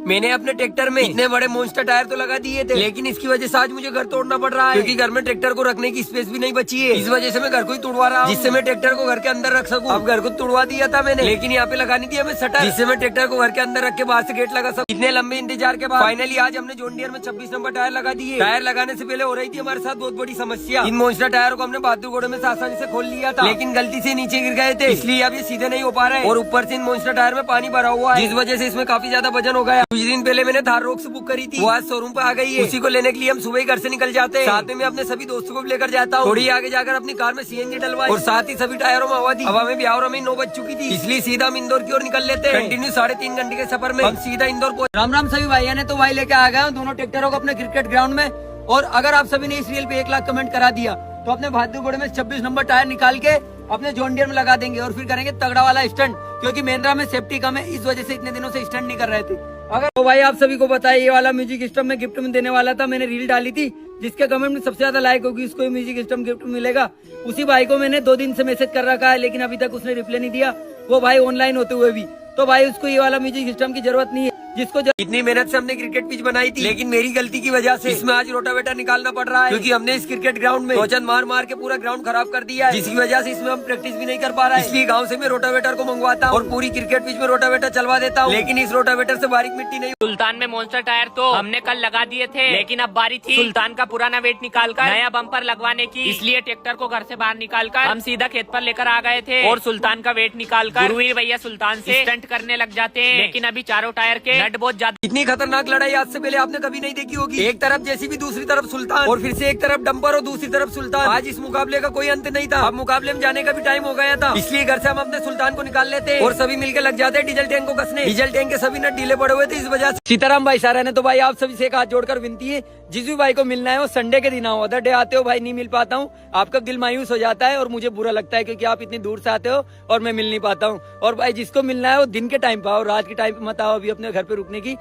मैंने अपने ट्रैक्टर में इतने बड़े मॉन्स्टर टायर तो लगा दिए थे, लेकिन इसकी वजह से आज मुझे घर तोड़ना पड़ रहा है, क्योंकि घर में ट्रैक्टर को रखने की स्पेस भी नहीं बची है। इस वजह से मैं घर को ही तुड़वा रहा हूँ, जिससे मैं ट्रैक्टर को घर के अंदर रख सकूँ। अब घर को तुड़वा दिया था मैंने, लेकिन यहाँ पे लगानी थी हमें शटर, जिससे मैं ट्रैक्टर को घर के अंदर रख के बाहर से गेट लगा सकूँ। इतने लंबे इंतजार के बाद फाइनली आज हमने जॉन डियर में 26 नंबर टायर लगा दिए। टायर लगाने से पहले हो रही थी हमारे साथ बहुत बड़ी समस्या। इन मॉन्स्टर टायर को हमने बहादुर घोड़े में आसानी से खोल लिया था, लेकिन गलती से नीचे गिर गए थे, इसलिए अब ये सीधे नहीं हो पा रहे। और ऊपर से इन मॉन्स्टर टायर में पानी भरा हुआ है, जिस वजह से इसमें काफी ज्यादा वजन हो गया। कुछ दिन पहले मैंने थार रोक से बुक करी थी, वो आज शोरूम पे आ गई है। उसी को लेने के लिए हम सुबह ही घर से निकल जाते हैं। साथ में मैं अपने सभी दोस्तों को भी लेकर जाता हूँ। थोड़ी आगे जाकर अपनी कार में सीएनजी डलवाई और साथ ही सभी टायरों में हवा दी। हवा में ब्यावर में 9 बज चुकी थी, इसलिए सीधा हम इंदौर की ओर निकल लेते हैं। कंटिन्यू 3.5 घंटे के सफर में हम सीधा इंदौर पहुंच। राम राम सभी भाइयों ने तो भाई लेके आ गया दोनों ट्रैक्टरों को अपने क्रिकेट ग्राउंड में। और अगर आप सभी ने इस रील पे 1 लाख कमेंट करा दिया तो अपने बहादुर घोड़े में 26 नंबर टायर निकाल के अपने जॉन डियर में लगा देंगे और फिर करेंगे तगड़ा वाला स्टंट, क्योंकि महिंद्रा में सेफ्टी कम है, इस वजह से इतने दिनों से स्टंट नहीं कर रहे थे। अगर तो भाई आप सभी को बताया, ये वाला म्यूजिक सिस्टम में गिफ्ट में देने वाला था। मैंने रील डाली थी, जिसके कमेंट में सबसे ज्यादा लाइक होगी उसको म्यूजिक सिस्टम गिफ्ट मिलेगा। उसी भाई को मैंने 2 दिन से मैसेज कर रखा है, लेकिन अभी तक उसने रिप्लाई नहीं दिया, वो भाई ऑनलाइन होते हुए भी। तो भाई उसको ये वाला म्यूजिक सिस्टम की जरूरत नहीं है, जिसको इतनी मेहनत से हमने क्रिकेट पिच बनाई थी, लेकिन मेरी गलती की वजह से इसमें आज रोटावेटर निकालना पड़ रहा है, क्योंकि हमने इस क्रिकेट ग्राउंड में वजन मार मार के पूरा ग्राउंड खराब कर दिया है, जिसकी वजह से इसमें हम प्रैक्टिस भी नहीं कर पा रहे हैं। इसलिए गांव से मैं रोटावेटर को मंगवाता हूँ और पूरी क्रिकेट पिच में रोटावेटर चलवा देता हूँ, लेकिन इस रोटावेटर से बारीक मिट्टी नहीं। सुल्तान में मॉन्स्टर टायर तो हमने कल लगा दिए थे, लेकिन अब बारी थी सुल्तान का पुराना वेट निकालकर नया बम्पर लगवाने की। इसलिए ट्रैक्टर को घर से बाहर निकालकर हम सीधा खेत पर लेकर आ गए थे और सुल्तान का वेट निकालकर गुरुवीर भैया सुल्तान से स्टंट करने लग जाते हैं। लेकिन अभी चारों टायर के नट बहुत ज्यादा। इतनी खतरनाक लड़ाई आज से पहले आपने कभी नहीं देखी होगी। एक तरफ जेसीबी, दूसरी तरफ सुल्तान, और फिर से एक तरफ डंपर और दूसरी तरफ सुल्तान। आज इस मुकाबले का कोई अंत नहीं था। अब मुकाबले में जाने का भी टाइम हो गया था, इसलिए घर से हम अपने सुल्तान को निकाल लेते और सभी मिलकर लग जाते हैं डीजल टैंक को कसने। डीजल टैंक के सभी नट ढीले पड़े हुए थे, इस वजह से। सीताराम भाई सारा ने तो भाई आप सभी से एक हाथ जोड़कर विनती है, जिस भी भाई को मिलना है वो संडे के दिन आओ। अदर डे आते हो भाई नहीं मिल पाता हूँ, आपका दिल मायूस हो जाता है और मुझे बुरा लगता है, क्योंकि आप इतनी दूर से आते हो और मैं मिल नहीं पाता हूँ। और भाई जिसको मिलना है वो दिन के टाइम पे आओ, रात के टाइम पे मत आओ अभी अपने घर पे रुकने की।